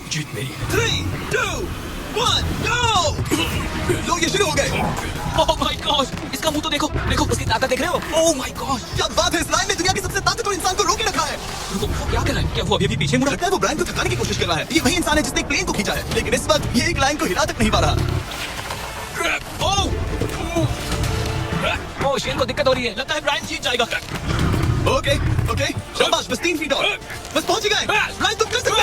जीत मेरी। 3, 2, 1, go! लो ये शुरू हो गए। ओह माय गॉड, इसका मुंह तो देखो, देखो उसकी ताकत देख रहे हो? ओह माय गॉड, क्या बात है, इस लाइन ने दुनिया के सबसे ताकतवर इंसान को रोके रखा है। रुको, वो क्या कर रहा है? क्या वो अभी भी पीछे मुड़ा? लगता है वो ब्रायन को थकाने की कोशिश कर रहा है। ये वही इंसान है जिसने एक प्लेन को खींचा है, लेकिन इस वक्त ये एक लाइन को हिला तक नहीं पा रहा। ओह शेन को दिक्कत हो रही है, लगता है ब्रायन जीत जाएगा। ओके, शाबाश, बस 3 फीट और। बस पहुंच ही गए। ब्रायन तुम कर सकते हो।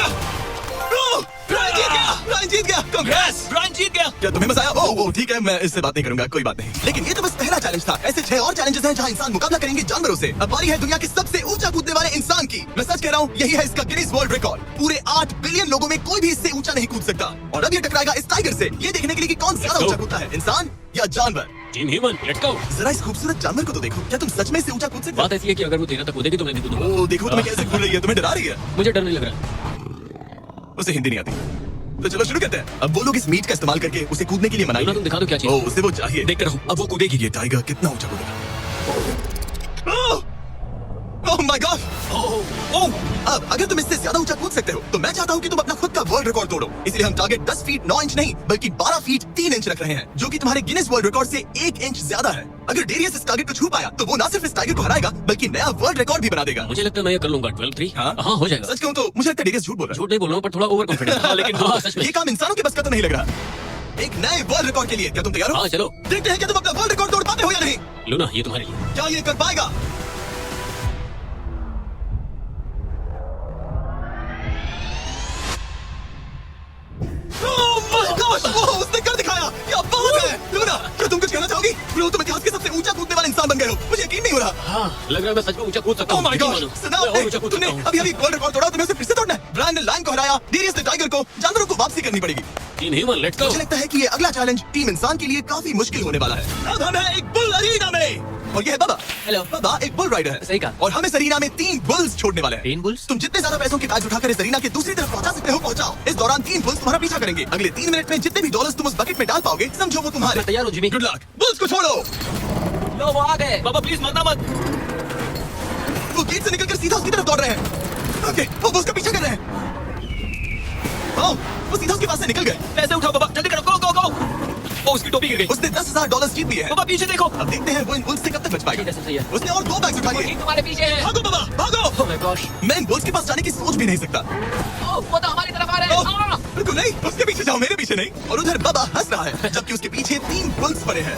ओह, ब्रायन जीत गया, ब्रायन जीत गया। यस, ब्रायन जीत गया। क्या तुम्हें मजा आया? ओह ठीक है, मैं इससे बात नहीं करूंगा, कोई बात नहीं। लेकिन ये तो बस पहला चैलेंज था। ऐसे 6 और चैलेंजेस हैं जहां इंसान मुकाबला करेंगे जानवरों से। अब बारी है दुनिया के सबसे ऊंचा कूदने वाले इंसान की। मैं सच कह रहा हूँ, यही है इसका गिनीज वर्ल्ड रिकॉर्ड। पूरे 8 बिलियन लोगों में कोई भी इससे ऊंचा नहीं कूद सकता। और अब ये टकराएगा इस टाइगर से, ये देखने के लिए कि कौन ज्यादा ऊंचा कूदता है, इंसान या जानवर। Team human, let's go. जरा इस खूबसूरत जानवर को तो देखो। क्या तुम सच में इससे ऊंचा कूद सकते बात ऐसी है कि अगर वो 13 तक कूदेगी तो मैं भी कूदूंगा। हो? ओह देखो तुम्हें कैसे कूद रही है, तुम्हें डरा रही है। मुझे डर नहीं लग रहा। उसे हिंदी नहीं आती, तो चलो शुरू करते हैं। अब वो लोग इस मीट का इस्तेमाल करके उसे कूदने के लिए मनाएंगे। तुम दिखा दो क्या चीज। ओह उसे वो चाहिए। देखते रहो, अब वो कूदेगी। ये टाइगर कितना ऊंचा कूदेगा। Oh my God. ओह, अब अगर तुम इससे ज्यादा ऊंचा कूद सकते हो तो मैं चाहता हूँ कि तुम अपना खुद का वर्ल्ड रिकॉर्ड तोड़ो। इसलिए हम टारगेट 10 फीट 9 इंच नहीं बल्कि 12 फीट 3 इंच रख रहे हैं, जो कि तुम्हारे गिनीज वर्ल्ड रिकॉर्ड से 1 इंच ज्यादा है। अगर डेरियस इस टारगेट को छू पाया तो वो ना सिर्फ इस टाइगर को हराएगा बल्कि नया वर्ल्ड रिकॉर्ड भी बना देगा। मुझे लगता है मैं ये कर लूंगा। 12-3। हाँ हो जाएगा। सच कहूँ तो मुझे लगता है डेरियस झूठ बोल रहा झूठ नहीं बोल रहा हूँ, पर थोड़ा ओवर कॉन्फिडेंस। लेकिन हाँ सच है। में। ये काम इंसानों के बस का तो नहीं लग रहा। एक नए वर्ल्ड रिकॉर्ड के लिए क्या तुम तैयार हो? हाँ चलो। देखते हैं कि तुम अपना वर्ल्ड रिकॉर्ड तोड़ पाते हो या नहीं। लूना, ये तुम्हारे लिए। क्या ये कर पाएगा? Oh my gosh! ओह, उसने कर दिखाया। क्या बात है लूना, क्या तुम कुछ कहना चाहोगी? ब्रो, तुम इतिहास के सबसे ऊंचा कूदने वाले इंसान बन गए हो। मुझे यकीन नहीं हो रहा। हाँ, लग रहा है मैं सच में ऊंचा कूद सकता ओह हूँ। माय गॉड, सुना मैं और ऊंचा आपने? कूद तुमने सकता हूँ। अभी वर्ल्ड रिकॉर्ड तोड़ा, तुम्हें उसे फिर से तोड़ना है। ब्रायन ने लाइन को हराया, डेरियस ने टाइगर को, जानवरों को वापसी करनी पड़ेगी। Team human, let's go. मुझे लगता है कि ये अगला चैलेंज टीम इंसान के लिए काफी मुश्किल होने वाला है। अब हम हैं एक बुल अरीना में और ये है बाबा। हेलो। बाबा एक बुल राइडर है। सही कहा। और हम इस अरीना में 3 बुल्स छोड़ने वाले हैं। 3 बुल्स? तुम जितने ज्यादा पैसों के बैग उठाकर इस अरीना के दूसरी तरफ पहुंचा सकते हो पहुंचाओ। इस दौरान 3 बुल्स तुम्हारा पीछा करेंगे। अगले 3 मिनट में जितने भी डॉलर्स तुम उस बकेट में डाल पाओगे समझो वो तुम्हारे। मैं तैयार हूँ जिमी। Good luck. बुल्स को छोड़ो। लो वो आ गए। बाबा प्लीज मरना मत। वो गेट से निकलकर सीधा उसकी तरफ दौड़ रहे हैं। ओके, वो बुल्स का पीछा कर रहे हैं। ओह, वो सीधा उसके पास से निकल गए। पैसे उठाओ बाबा, जल्दी करो, गो गो गो। ओ उसकी टोपी गिर गई। उसने $10,000 जीत लिए हैं। बाबा पीछे देखो। अब देखते हैं वो इन बुल्स से कब तक बच पाएगा। ठीक है, सब सही है। उसने और 2 बैग्स उठा लिए। एक तुम्हारे पीछे है। भागो बाबा, भागो। Oh my gosh. मैं इन बुल्स के पास जाने की सोच भी नहीं सकता। ओह वो तो हमारी तरफ आ रहे ओह, हैं। रुको नहीं, उसके पीछे जाओ, मेरे पीछे नहीं। और उधर बाबा हंस रहा है जबकि उसके पीछे 3 बुल्स पड़े हैं।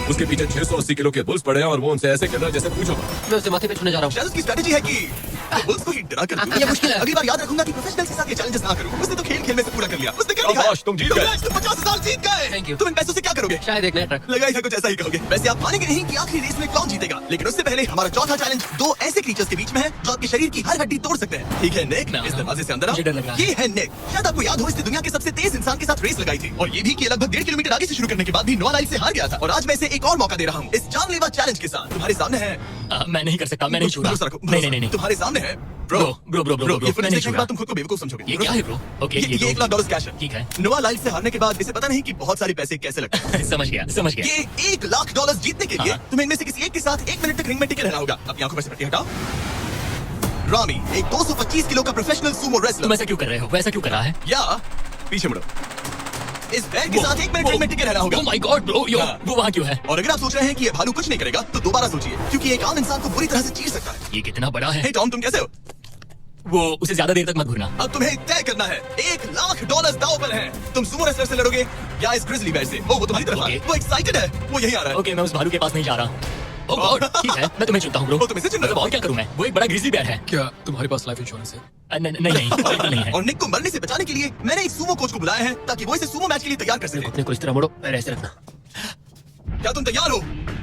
उसके पीछे 680 किलो के बुल्स पड़े हैं और वो उनसे ऐसे कर रहा है जैसे पूछो। मैं उससे माथे पे छूने जा रहा हूँ। शायद उसकी स्ट्रेटजी है कि वो बुल्स को ही डरा कर दूं। ये मुश्किल है। अगली बार याद रखूंगा कि प्रोफेशनल्स के साथ ये चैलेंजेस ना करूं। उसने तो खेल में से पूरा कर लिया। उसने कर दिखाया। शाबाश, तुम जीत गए। तुम 50,000 जीत गए। Thank you। तुम इन पैसों से क्या करोगे? शायद एक नया ट्रक। लगा ही था कुछ ऐसा ही कहोगे। वैसे आप मानेंगे नहीं कि आखिरी रेस में कौन जीतेगा, लेकिन उससे पहले हमारा चौथा चैलेंज 2 ऐसे क्रीचर्स के बीच में है जो आपके शरीर की हर हड्डी तोड़ सकते हैं। ठीक है निक, ना, इस ना। दरवाजे से अंदर आओ। मुझे डर लग रहा है। ये है निक। शायद आपको याद हो, इसने दुनिया के सबसे तेज इंसान के साथ रेस लगाई थी और ये भी कि लगभग 1.5 किलोमीटर आगे से शुरू करने के बाद भी 9 लाइन से हार गया था। और आज मैं इसे एक और मौका दे रहा हूँ इस जानलेवा चैलेंज के साथ। तुम्हारे सामने है। मैं नहीं कर सकता, मैं नहीं छू रहा। भरोसा रखो, नहीं नहीं नहीं। तुम्हारे सामने है ब्रो। ब्रो, ब्रो, ब्रो, ये फुटेज मैं नहीं देखने छू के रहा। बाद तुम खुद को बेवकूफ समझोगे। ये क्या है ब्रो? ओके ये $1 लाख कैश है। ठीक है। नोआ लाइफ से हारने के बाद इसे पता नहीं कि बहुत सारे पैसे कैसे लगते हैं। समझ गया, समझ गया। ये $1 लाख जीतने के लिए हाँ। तुम्हें इनमें से किसी एक के साथ 1 मिनट तक रिंग में टिके रहना होगा। अपनी आंखों में से पट्टी हटाओ। रामी एक 225 किलो का प्रोफेशनल सूमो तुम रेसलर। ऐसा क्यों कर रहे हो? वैसा क्यों कर रहा है? या पीछे मुड़ो। इस बैग के साथ 1 मिनट रिंग में टिके रहना होगा। ओह माय गॉड ब्रो, यो हाँ। वो वहाँ क्यों है? और अगर आप सोच रहे हैं कि ये भालू कुछ नहीं करेगा तो दोबारा सोचिए, क्योंकि एक आम इंसान को बुरी तरह से चीर सकता है। ये कितना बड़ा है? हे टॉम, तुम कैसे हो? वो उसे ज्यादा देर तक मत घूरना। अब तुम्हें तय करना है। $1 लाख दांव पर है। तुम सुमो रेसलर से लड़ोगे या इस ग्रिजली बेयर से? ओ वो तुम्हारी तरफ आ रहा है। Okay. वो एक्साइटेड है, वो यही आ रहा है। ओके, मैं उस भालू के पास नहीं जा रहा। ओह गॉड, ठीक है, मैं तुम्हें चुनता हूँ ब्रो। ओ, तुम इसे चुन रहे हो? और क्या करूँ मैं? वो एक बड़ा ग्रीज़ली बेयर है। क्या तुम्हारे पास लाइफ इंश्योरेंस है? नहीं नहीं, बिल्कुल नहीं है। और निक को मरने से बचाने के लिए मैंने एक सूमो कोच को बुलाया है ताकि वो इसे सूमो मैच के लिए तैयार कर सके। अपने को इस तरह मोड़ो, पैर ऐसे रखना। क्या तुम तैयार हो?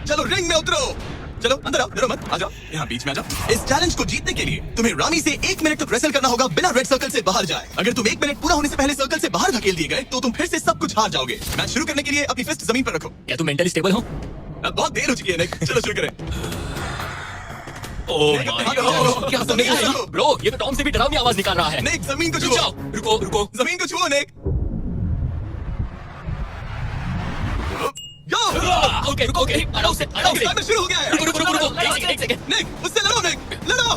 चलो रिंग में उतरो। चलो अंदर आओ, डरो मत, आ जाओ, यहाँ बीच में आ जाओ। इस चैलेंज को जीतने के लिए तुम्हें रामी से 1 मिनट तक रेसल करना होगा बिना रेड सर्कल से बाहर जाए। अगर तुम 1 मिनट पूरा होने से पहले सर्कल से बाहर धकेल दिए गए तो तुम फिर से सब कुछ हार जाओगे। मैच शुरू करने के लिए अपनी फिस्ट जमीन पर रखो। क्या तुम मेंटली स्टेबल हो? अब बहुत देर हो चुकी है निक, चलो शुरू करें। ओह माय गॉड, क्या तुमने कहा? ब्रो, ये तो टॉम से भी डरावनी आवाज निकाल रहा है। निक जमीन को रुक छुओ। जाओ, रुको रुको। जमीन को छुओ निक। Go! ओके रुको, ओके, हटाओ से, हटाओ से। टाइमर शुरू हो गया है। रुको रुको रुको रुको, एक सेकंड। निक, उससे लड़ो निक, लड़ो।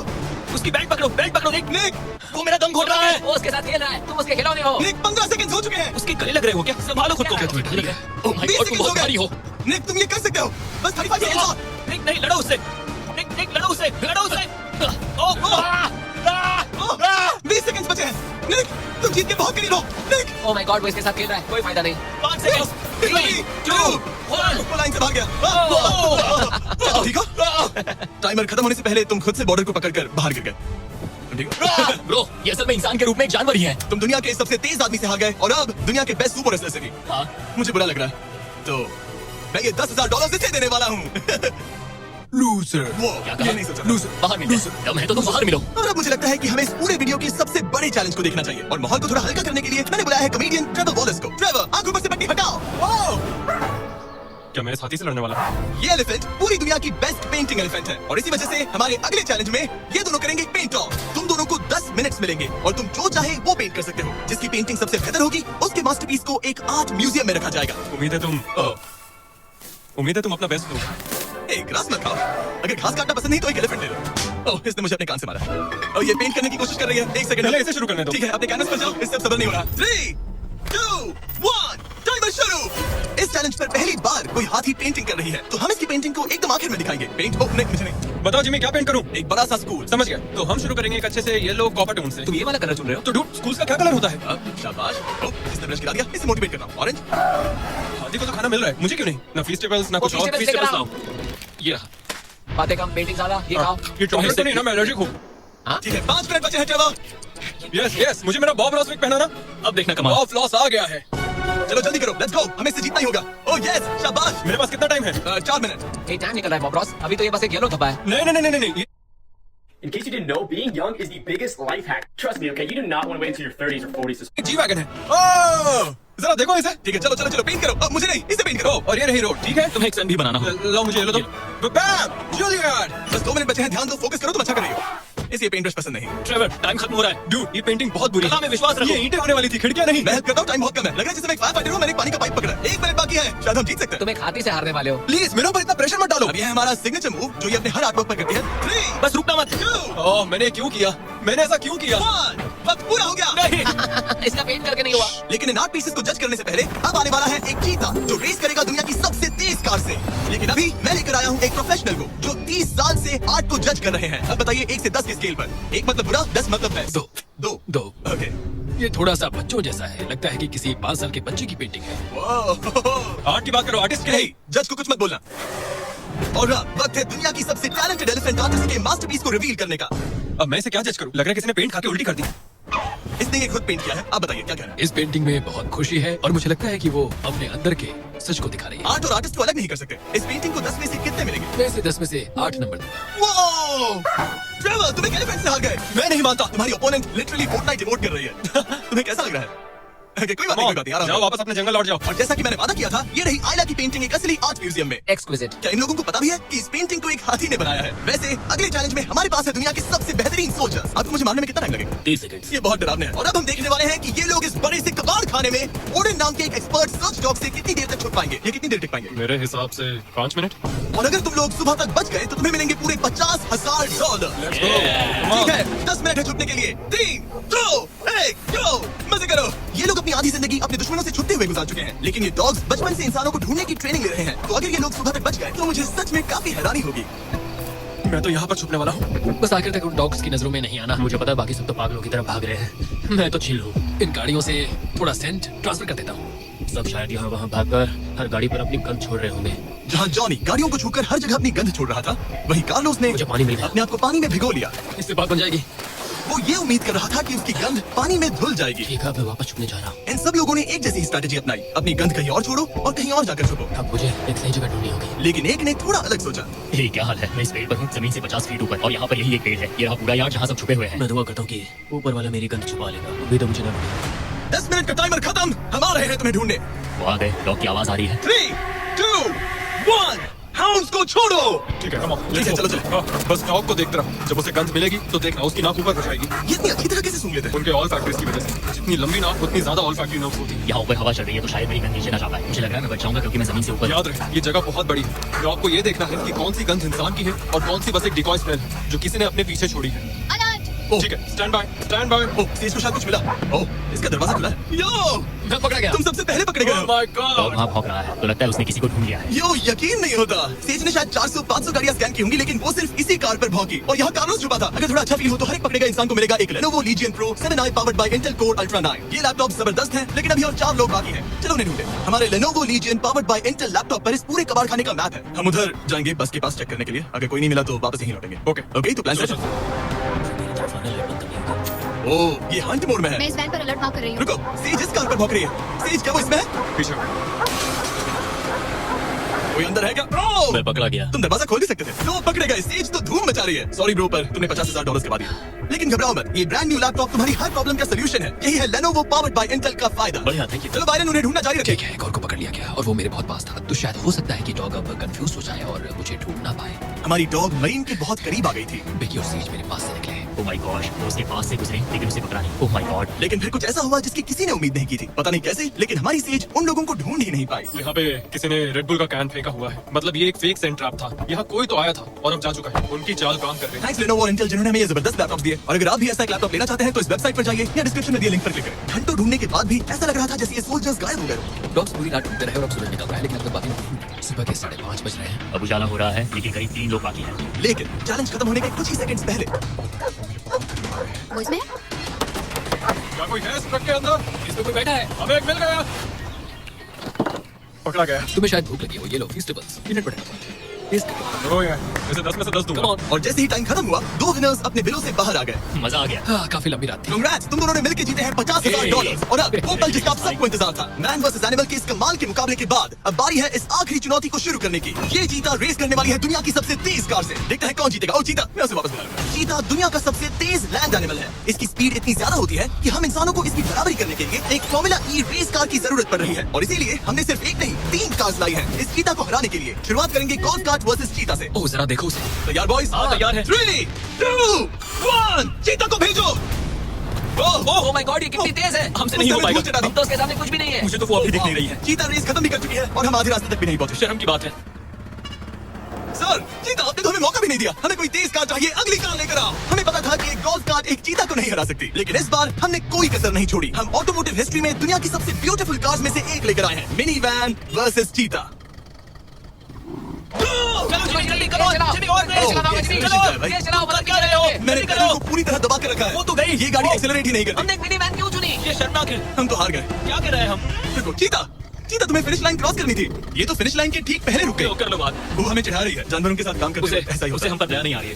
उसकी बेल्ट पकड़ो निक। निक वो मेरा दम घोट रहा है। वो उसके साथ खेल रहा है, तुम उसके खिलौने हो। निक 15 सेकंड हो चुके हैं। उसके गले लग रहे हो क्या? संभालो खुद को। क्या तुम्हें डर लग रहा है? ओह माय 20 गॉड, तुम सेकंड हो बहुत भारी हो। गए। निक तुम ये कर सकते हो। बस 35 सेकंड और। निक नहीं, लड़ो उससे। निक लड़ो उससे। ओह 20 सेकंड बचे हैं। निक तुम जीत के बहुत करीब हो। निक ओह माय गॉड, वो इसके साथ खेल रहा है, कोई फायदा नहीं। 5 सेकंड। 3 2 1 वो लाइन से भाग गया। क्या तुम ठीक हो? टाइमर खत्म होने से पहले तुम खुद से बॉर्डर को पकड़कर बाहर गिर गए। तुम ठीक हो? ब्रो, ये असल में इंसान के रूप में एक जानवर ही है। तुम दुनिया के सबसे तेज आदमी से हार गए और अब दुनिया के बेस्ट सुपर रेसलर से भी। हाँ। मुझे बुरा लग रहा है, तो मैं ये $10,000 इसे देने वाला हूँ। लूजर। वो क्या ये कहा? नहीं सोचा था। लूजर, बाहर मिलो। दम है तो तुम बाहर मिलो। और अब मुझे लगता है कि हमें इस पूरे वीडियो के सबसे बड़े चैलेंज को देखना चाहिए और माहौल को थोड़ा हल्का करने के लिए मैंने बुलाया है कमेडियन ट्रेवर वॉलेस को। ट्रेवर, आंखों पर से पट्टी हटाओ। क्या मैं इस हाथी से लड़ने वाला हूँ? ये एलिफेंट पूरी दुनिया की बेस्ट पेंटिंग एलिफेंट है और इसी वजह से हमारे अगले चैलेंज में ये दोनों करेंगे पेंट ऑफ। तुम दोनों को 10 मिनट्स मिलेंगे और तुम जो चाहे वो पेंट कर सकते हो। जिसकी पेंटिंग सबसे बेहतर होगी उसके मास्टरपीस को एक आर्ट म्यूजियम में रखा जाएगा। उम्मीद है तुम अपना बेस्ट दो। एक ग्रास मत खाओ। अगर घास काटना पसंद नहीं तो एक एलिफेंट ले लो। ओह, इसने मुझे अपने कान से मारा और ये पेंट करने की कोशिश कर रही है। एक सेकंड पहले इसे शुरू करने दो। ठीक है, अपने कैनवस पर जाओ। इससे अब सबर नहीं हो रहा। 3 2 1 टाइमर शुरू। इस चैलेंज पर पहली बार कोई हाथी पेंटिंग कर रही है तो हम इसकी पेंटिंग को एकदम आखिर में दिखाएंगे। पेंट हो नहीं, मुझे नहीं। बताओ जिमी, क्या पेंट करूं? एक बड़ा सा स्कूल। समझ गया। तो हम शुरू करेंगे एक अच्छे से येलो कॉपर टोन से। तुम ये वाला कलर चुन रहे हो? तो डूड, स्कूल का क्या कलर होता है? अब शाबाश। ओह, इसने ब्रश गिरा दिया। इसे मोटिवेट करना। ऑरेंज। हाथी को तो खाना मिल रहा है, मुझे क्यों नहीं? ना फेस्टिवल्स ना वो कुछ और। feastables लेकर आओ। ये रहा। बातें कम, पेंटिंग ज्यादा, ये खाओ। ये चॉकलेट तो नहीं ना? मैं एलर्जिक हूँ। ठीक है, 5 मिनट बचे हैं ट्रेवर। यस, मुझे मेरा बॉब रॉस विग पहनाना। अब देखना कमाल। बॉब फ्लॉस आ गया है। चलो जल्दी करो, लेट्स गो। हमें इससे जीतना ही होगा। ओह यस, शाबाश। मेरे पास कितना टाइम है? 4 मिनट। ये टाइम निकल रहा है बॉब रॉस, अभी तो ये बस एक येलो थप्पा है। नहीं। In case you didn't know, being young is the biggest life hack. Trust me, okay? You do not want to wait until your 30s or 40s to G wagon है। ओह, जरा देखो इसे। ठीक है, चलो पेंट करो। अब मुझे नहीं, इसे पेंट करो। और ये रही रोड, ठीक है? तुम्हें एक सन भी बनाना हो। लो मुझे ये लो दो। बैम, जूलियट। बस 2 मिनट बचे हैं, ध्यान दो, फोकस करो, तुम अच्छा कर रही हो। इसे पेंट ब्रश पसंद नहीं। ट्रेवर, टाइम खत्म हो रहा है। डूड, ये पेंटिंग बहुत बुरी कला में विश्वास रखो। ये ईंटें होने वाली थी, खिड़कियां नहीं। मैं हेल्प करता हूँ, टाइम बहुत कम है। लग रहा है जैसे मैं एक फायर फाइटर हूँ, मैंने पानी का पाइप पकड़ा। 1 मिनट बाकी है, शायद हम जीत सकते हैं। तुम एक हाथी से हारने वाले हो। प्लीज मेरे ऊपर इतना प्रेशर मत डालो। अब ये है हमारा सिग्नेचर मूव जो ये अपने हर आर्टवर्क पर करती है। 3 बस रुकना मत। 2 ओह, मैंने क्यों किया? मैंने ऐसा क्यों किया? 1 वक्त पूरा हो गया। नहीं। इसका पेंट करके नहीं हुआ। लेकिन इन आर्ट पीसेस को जज करने से पहले अब आने वाला है एक चीता जो रेस करेगा दुनिया की सबसे तेज कार से। लेकिन अभी मैं लेकर आया हूँ एक प्रोफेशनल को जो 30 साल से आर्ट को जज कर रहे हैं। अब बताइए 1 से 10 के स्केल पर। 1 मतलब बुरा, 10 मतलब बेस्ट। 2 ओके। ये थोड़ा सा बच्चों जैसा है। लगता है कि किसी 5 साल के बच्चे की पेंटिंग है। आर्ट की बात करो, आर्टिस्ट की नहीं। जज को कुछ मत बोलना। और अब वक्त है दुनिया की सबसे टैलेंटेड एलिफेंट आर्टिस्ट के मास्टरपीस को रिवील करने का। अब मैं इसे क्या जज करूं? लग रहा है किसी ने पेंट खा के उल्टी कर दी। इसने ये खुद पेंट किया है। आप बताइए क्या कहना है? इस पेंटिंग में बहुत खुशी है और मुझे लगता है कि वो अपने अंदर के सच को दिखा रही है। आर्ट और आर्टिस्ट को अलग नहीं कर सकते। इस पेंटिंग को 10 में से कितने मिलेंगे? मैं इसे 10 में से 8 नंबर दूंगा। वो ट्रेवर, तुम एक एलिफेंट से हार गए। मैं नहीं मानता। तुम्हारी ओपोनेंट लिटरली फोर्टनाइट इमोट कर रही है। तुम्हें कैसा लग रहा है? Okay, कोई बात नहीं, आराम जाओ करो। वापस अपने जंगल लौट जाओ। और जैसा कि मैंने वादा किया था, ये रही आयला की पेंटिंग एक असली आर्ट म्यूजियम में। एक्सक्विजिट। क्या इन लोगों को पता भी है कि इस पेंटिंग को एक हाथी ने बनाया है? वैसे अगले चैलेंज में हमारे पास है दुनिया के सबसे बेहतरीन सोल्जर्स। आपको मुझे मारने में कितना टाइम लगेगा? 30 सेकंड। ये बहुत डरावना है। और अब हम देखने वाले हैं कि ये लोग इस बड़े से कबाड़ खाने में ओडेन नाम के एक एक्सपर्ट सर्च डॉग से कितनी देर तक छुप पाएंगे। ये कितनी देर टिक पाएंगे? मेरे हिसाब से 5 मिनट। और अगर तुम लोग सुबह तक बच गए तो तुम्हें मिलेंगे पूरे $50,000। ठीक है, 10 मिनट है छुपने के लिए। 3 2 1 गो। मजे करो। ये लोग अपनी आधी जिंदगी अपने दुश्मनों से छुपते हुए गुजार चुके हैं, लेकिन ये डॉग्स बचपन से इंसानों को ढूंढने की ट्रेनिंग ले रहे हैं। तो अगर ये लोग सुबह तक बच गए तो मुझे सच में काफी हैरानी होगी। मैं तो यहाँ पर छुपने वाला हूँ। बस आखिर तक उन डॉग्स की नजरों में नहीं आना। मुझे पता है बाकी सब तो पागलों की तरह भाग रहे हैं। मैं तो चिल हूँ। इन गाड़ियों से थोड़ा सेंट ट्रांसफर कर देता हूँ। सब शायद यहाँ वहाँ भागकर हर गाड़ी पर अपनी गंध छोड़ रहे होंगे। जहाँ जॉनी गाड़ियों को छूकर हर जगह अपनी गंध छोड़ रहा था, वहीं कार्लोस ने मुझे पानी मिल गया। अपने आप को पानी में भिगो लिया। इससे बात बन जाएगी। वो ये उम्मीद कर रहा था कि उसकी गंध पानी में धुल जाएगी। ठीक है, मैं वापस छुपने जा रहा हूँ। इन सब लोगों ने एक जैसी स्ट्रैटेजी अपनाई। अपनी गंध कहीं और छोड़ो और कहीं और जाकर छुपो। अब मुझे एक सही जगह ढूंढनी होगी। लेकिन एक ने थोड़ा अलग सोचा। ये क्या हाल है? मैं इस पेड़ पर हूँ, जमीन से 50 फीट ऊपर, और यहाँ पर यही एक पेड़ है। ये रहा पूरा यार्ड जहाँ सब छुपे हुए हैं। मैं दुआ करता हूँ कि ऊपर वाला मेरी गंध छुपा लेगा। अभी तो मुझे ना ढूंढे। 10 मिनट का टाइमर खत्म। हम आ रहे हैं तुम्हें ढूंढने। वो आ गए, डॉग की आवाज आ रही है। 3 2 1 हाउंड्स को छोड़ो। ठीक है, come on, ठीक है, let's go। चलो। हाँ, बस डॉग को देखते रहो। जब उसे गंध मिलेगी तो देखना उसकी नाक ऊपर उठ जाएगी। ये इतनी अच्छी तरह कैसे सूंघ लेते हैं? उनके ऑल फैक्टरीज की वजह से। जितनी लंबी नाक उतनी ज्यादा ऑल फैक्टरी नर्व्स होती है। यहाँ ऊपर हवा चल रही है तो शायद मेरी गंध नीचे ना जा पाए। मुझे लग रहा है मैं बच जाऊंगा क्योंकि मैं जमीन से ऊपर। याद रहे, ये जगह बहुत बड़ी है। डॉग को ये देखना है कि कौन सी गंध इंसान की है और कौन सी बस एक डिकॉय स्मेल है जो किसी ने अपने पीछे छोड़ी है। ओह, ठीक है, स्टैंड बाय। ओह, सेज को शायद कुछ मिला। ओह, इसका दरवाजा खुला है। यो, मैं पकड़ा गया। तुम सबसे पहले पकड़े गए हो। My dog God. वहाँ भौंक रहा है, तो लगता है उसने किसी को ढूंढ लिया है। यो, यकीन नहीं होता। सेज ने शायद 400-500 गाड़ियां स्कैन की होंगी, लेकिन वो सिर्फ इसी कार पर भौंकी और यहाँ कार्लोस छुपा था। अगर थोड़ा अच्छा फील हो तो हर एक पकड़े गए इंसान को मिलेगा एक Lenovo Legion Pro 7i powered by Intel Core Ultra 9। ये लैपटॉप जबरदस्त है, लेकिन अभी और 4 लोग बाकी हैं। चलो उन्हें ढूंढे। हमारे Lenovo Legion powered by Intel laptop पर इस पूरे कबाड़ खाने का मैप है। हम उधर जाएंगे बस के पास चेक करने के लिए। अगर कोई नहीं मिला तो वापस यहीं लौटेंगे। ओके, तो प्लान सेट है। ओह, ये हंट मोड में है। मैं इस वैन पर अलर्ट मार्क कर रही हूँ। रुको, सेज इस कार पर भौंक रही है। सेज क्या वो इसमें है? पीछे। कोई अंदर है क्या? ओह! मैं पकड़ा गया। तुम दरवाजा खोल भी सकते थे। तो पकड़े गए। सेज तो धूम मचा रही है। सॉरी ब्रो, पर तुमने $50,000 करवा दिया। लेकिन घबराओ मत, ये ब्रांड न्यू लैपटॉप तुम्हारी हर प्रॉब्लम का सलूशन है। यही है Lenovo powered by Intel का फायदा। बढ़िया, थैंक यू। चलो बायरन, उन्हें ढूंढना जारी रखें। ठीक है, एक और को पकड़ लिया गया और वो मेरे बहुत पास था, तो शायद हो सकता है कि डॉग अब कंफ्यूज हो जाए और मुझे ढूंढ ना पाए। हमारी डॉग मरीन के बहुत करीब आ गई थी, बिकी और सीज मेरे पास से निकले। ओह माय गॉड, वो उसके पास से गुजरे लेकिन उसे पकड़ा नहीं। Oh my God. लेकिन फिर कुछ ऐसा हुआ जिसकी किसी ने उम्मीद नहीं की थी। पता नहीं कैसे, लेकिन हमारी सेज उन लोगों को ढूंढ ही नहीं पाई। यहाँ पे किसी ने रेड बुल का कैन फेंका हुआ है। मतलब ये एक फेक सेंट ट्रैप था। यहाँ कोई तो आया था और अब जा चुका है। उनकी चाल काम कर रही है। थैंक्स Lenovo और Intel जिन्होंने हमें ये जबरदस्त लैपटॉप दिए। और अगर आप भी ऐसा एक लैपटॉप लेना चाहते हैं तो इस वेबसाइट पर जाइए या डिस्क्रिप्शन में दिए लिंक पर क्लिक करें। घंटों ढूंढने के बाद भी ऐसा लग रहा था जैसे ये सोल्जर्स गायब हो गए। डॉग्स पूरी रात ढूंढते रहे और अब सूरज निकल रहा है, लेकिन अब तक बाकी लोग सुबह के 5:30 बज रहे हैं। अब उजाला हो रहा है लेकिन करीब 3 लोग बाकी हैं। लेकिन चैलेंज खत्म होने के कुछ ही सेकंड्स पहले वो इसमें है? क्या कोई है इस ट्रक के अंदर? इसमें कोई बैठा है। हमें एक मिल गया। पकड़ा गया। तुम्हें शायद भूख लगी हो, ये लो फीस्टेबल्स, पीनट बटर टेस्ट करो। रो यार, इसे 10 में से 10 दूंगा। Come on। और जैसे ही टाइम खत्म हुआ, 2 विनर्स अपने बिलों से बाहर आ गए। मजा आ गया। हाँ, काफी लंबी रात थी। कांग्रेट्स, तुम दोनों ने मिलकर जीते हैं $50,000 और अब वो पल जिसका आप सबको इंतजार था। मैन वर्सेस एनिमल के इस कमाल के मुकाबले के बाद अब बारी है इस आखिरी चुनौती को शुरू करने की। ये चीता रेस करने वाली है दुनिया की सबसे तेज कार से। देखते हैं कौन जीतेगा। ओ चीता, मैं उसे वापस बुला लूंगा। चीता दुनिया का सबसे तेज लैंड एनिमल है। इसकी स्पीड इतनी ज्यादा होती है कि हम इंसानों को इसकी बराबरी करने के लिए एक फॉर्मूला ई रेस कार की जरूरत पड़ रही है और इसीलिए हमने सिर्फ एक नहीं 3 कार्स लाई है इस चीता को हराने के लिए। शुरुआत करेंगे गोल्फ कार्ट वर्सेस चीता से। ओह, जरा देखो उसे। तैयार बॉयज? हाँ, तैयार है। 3, 2, 1, चीता को भेजो। ओह माय गॉड, ये कितनी तेज है। हमसे नहीं हो पाएगा। हम तो उसके सामने कुछ भी नहीं है। मुझे तो वो अभी दिख नहीं रही है। चीता रेस खत्म भी कर चुकी है और हम आधे रास्ते तक भी नहीं पहुंचे। शर्म की बात है। सर, चीता आपने तो हमें मौका भी नहीं दिया। हमें कोई तेज कार चाहिए, अगली कार लेकर आओ। हमें पता था कि एक गोल्फ कार्ट एक चीता को नहीं हरा सकती, लेकिन इस बार हमने कोई कसर नहीं छोड़ी। हम ऑटोमोटिव हिस्ट्री में दुनिया की सबसे ब्यूटीफुल कार्स में से एक लेकर आए हैं, मिनी वैन वर्सेस चीता। चलो जल्दी करो, जल्दी और तेज चलाओ, जल्दी चलो, तेज चलाओ, मतलब क्या रहे हो? मैंने जल्दी पेडल करो। को पूरी तरह दबा के रखा है। वो तो गई। ये गाड़ी एक्सेलरेट ही नहीं करती। हमने एक मिनी वैन क्यों चुनी? ये शर्मनाक है। हम तो हार गए। क्या कर रहे हैं हम? देखो चीता, चीता तुम्हें फिनिश लाइन क्रॉस करनी थी। ये तो फिनिश लाइन के ठीक पहले रुक गई। कर लो बात। वो हमें चढ़ा रही है। जानवरों के साथ काम करते उसे वक्त ऐसा ही होता उसे है। हम पर दया नहीं आ रही है।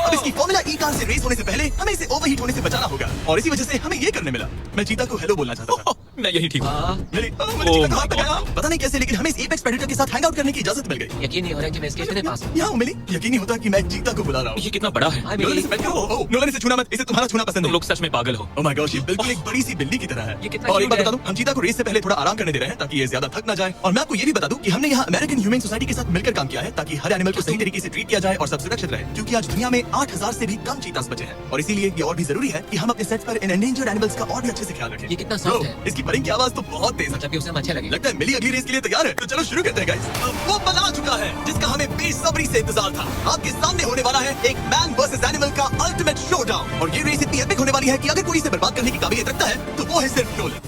अब इसकी फॉर्मूला ई कार से रेस होने से पहले हमें इसे ओवरहीट होने से बचाना होगा और इसी वजह से हमें ये करने मिला। मैं चीता को हेलो बोलना चाहता था। मैं यही ठीक हूँ। मैंने चीता को हाथ लगाया। पता नहीं कैसे, लेकिन हमें इस एपेक्स प्रेडेटर के साथ हैंग आउट करने की इजाजत मिल गई। यकीन नहीं हो रहा कि मैं इसके इतने पास हूँ। यहाँ मिली। यकीन नहीं होता कि मैं चीता को बुला रहा हूँ। ये कितना बड़ा है। हाय नोलन मिली। इसे पहन करो। ओह, नोलन इसे छूना मत, इसे तुम्हारा छूना पसंद तुम है। लोग सच में पागल हो। ओह माय गॉड, ये बिल्कुल एक बड़ी सी बिल्ली की तरह है। ये कितना और एक बात cute बता दूं, हम चीता को रेस से पहले थोड़ा आराम करने दे रहे हैं ताकि ये ज्यादा थक ना जाए। और मैं आपको ये भी बता दूं कि हमने यहाँ अमेरिकन ह्यूमन सोसाइटी के साथ मिलकर काम किया है ताकि हर एनिमल को सही तरीके से ट्रीट किया जाए और सब सुरक्षित रहे, क्योंकि आज दुनिया में 8,000 से भी कम चीतास बचे हैं और इसीलिए ये और भी जरूरी है कि हम अपने सेट पर इन एंडेंजर्ड एनिमल्स का और भी अच्छे से ख्याल रखें। ये कितना soft Bro, है। इसकी परिंग की आवाज तो बहुत तेज है। जब भी उसे हम अच्छे लगे। लगता है मिली अगली रेस के लिए तैयार है, तो चलो शुरू करते हैं गाइस। वो पल आ चुका है जिसका हमें बेसब्री से इंतजार था। आपके सामने होने वाला है एक मैन वर्सेस एनिमल का अल्टीमेट शोडाउन और ये रेस इतनी एपिक होने वाली है कि अगर कोई इसे बर्बाद करने की काबिलियत रखता है तो वो है सिर्फ नोलन।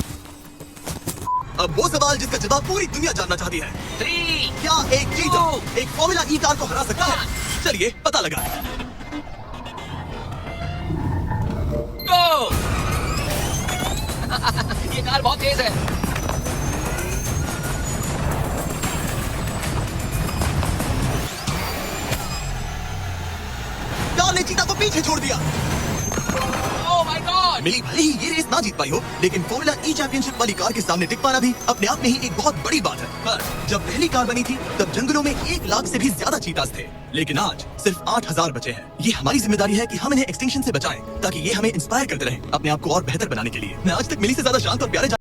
अब वो सवाल जिसका जवाब पूरी दुनिया जानना चाहती है, 3, क्या एक चीता एक फॉर्मूला ई कार को हरा सकता है? चलिए पता लगा। गो। ये कार बहुत तेज है। कार ने चीता को पीछे छोड़ दिया। Oh my God. मिली भले ही ये रेस ना जीत पाई हो, लेकिन फॉर्मूला ई चैंपियनशिप वाली कार के सामने टिक पाना भी अपने आप में ही एक बहुत बड़ी बात है। पर जब पहली कार बनी थी तब जंगलों में 1 लाख से भी ज्यादा चीतास थे, लेकिन आज सिर्फ 8,000 बचे हैं। ये हमारी जिम्मेदारी है कि हम इन्हें एक्सटिंक्शन से बचाएं ताकि ये हमें इंस्पायर करते रहें अपने आप को और बेहतर बनाने के लिए। मैं आज तक मिली से ज्यादा शांत और प्यारे